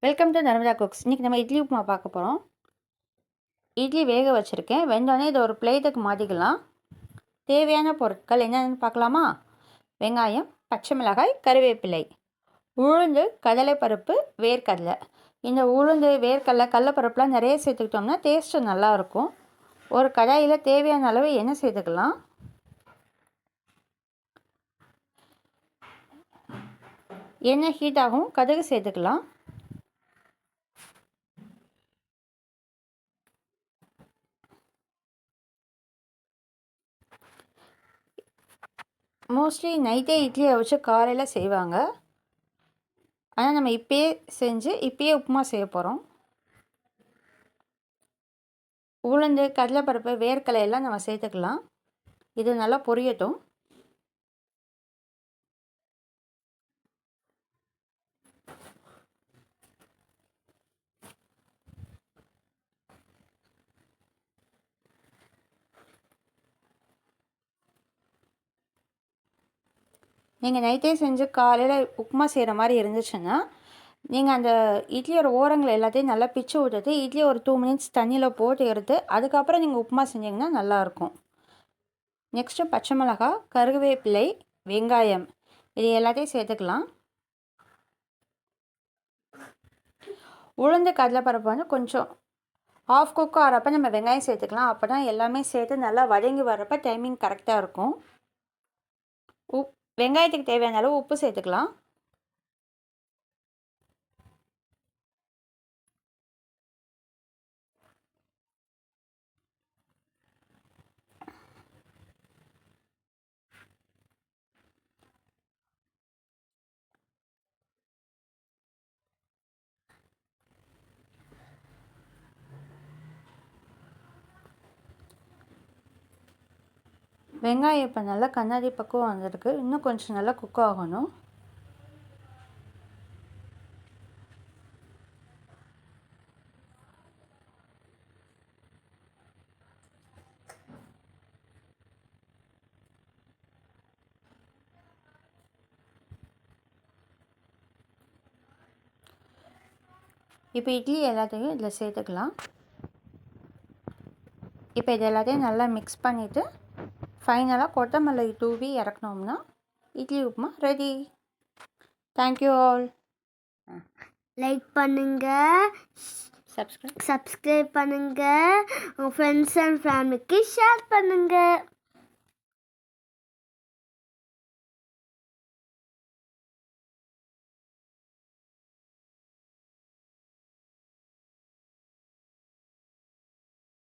Welcome to Narmada cooks. இன்றைக்கி நம்ம இட்லி உப்புமா பார்க்க போகிறோம். இட்லி வேக வச்சுருக்கேன். வெந்தோடனே இதை ஒரு பிளேட்டுக்கு மாற்றிக்கலாம். தேவையான பொருட்கள் என்னென்னு பார்க்கலாமா? வெங்காயம், பச்சை மிளகாய், கருவேப்பிலை, உளுந்து, கடலைப்பருப்பு, வேர்க்கடலை. இந்த உளுந்து, வேர்க்கடலை, கடலைப்பருப்புலாம் நிறைய சேர்த்துக்கிட்டோம்னா டேஸ்ட்டு நல்லாயிருக்கும். ஒரு கடாயில் தேவையான அளவு எண்ணெய் சேர்த்துக்கலாம். எண்ணெய் ஹீட் ஆகும், கடுகு சேர்த்துக்கலாம். மோஸ்ட்லி நைட்டே இட்லியை வச்சு காலையில் செய்வாங்க. ஆனால் நம்ம இப்போயே செஞ்சு இப்போயே உப்புமா செய்ய போகிறோம். உளுந்து, கடலைப்பருப்பு, வேர்க்கடலை எல்லாம் நம்ம சேர்த்துக்கலாம். இது நல்லா பொரியட்டும். நீங்கள் நைட்டே செஞ்சு காலையில் உப்புமா செய்கிற மாதிரி இருந்துச்சுன்னா நீங்கள் அந்த இட்லியோட ஓரங்கள் எல்லாத்தையும் நல்லா பிச்சு விட்டுட்டு இட்லி ஒரு 2 மினிட்ஸ் தண்ணியில் போட்டு எடுத்து அதுக்கப்புறம் நீங்கள் உப்புமா செஞ்சிங்கன்னா நல்லாயிருக்கும். நெக்ஸ்ட்டு பச்சை மிளகாய், கருவேப்பிலை, வெங்காயம் இது எல்லாத்தையும் சேர்த்துக்கலாம். உளுந்து, கடலைப்பருப்பு வந்து கொஞ்சம் ஆஃப் குக் ஆகிறப்ப நம்ம வெங்காயம் சேர்த்துக்கலாம். அப்போ தான் எல்லாமே சேர்த்து நல்லா வதங்கி வர்றப்ப டைமிங் கரெக்டாக இருக்கும். வெங்காயத்துக்கு தேவையான அளவு உப்பு சேர்த்துக்கலாம். வெங்காயம் இப்போ நல்லா கண்ணாடி பக்குவம் வந்திருக்கு. இன்னும் கொஞ்சம் நல்லா குக் ஆகணும். இப்போ இட்லி எல்லாத்தையும் இதில் சேர்த்துக்கலாம். இப்போ இது எல்லாத்தையும் நல்லா மிக்ஸ் பண்ணிவிட்டு ஃபைனலாக கொத்தமல்லி தூவி இறக்கணும்னா idli upma ready. Thank you all. Like பண்ணுங்க, சப்ஸ்கிரைப் சப்ஸ்கிரைப் பண்ணுங்க, உங்கள் ஃப்ரெண்ட்ஸ் அண்ட் ஃபேமிலிக்கு ஷேர் பண்ணுங்க.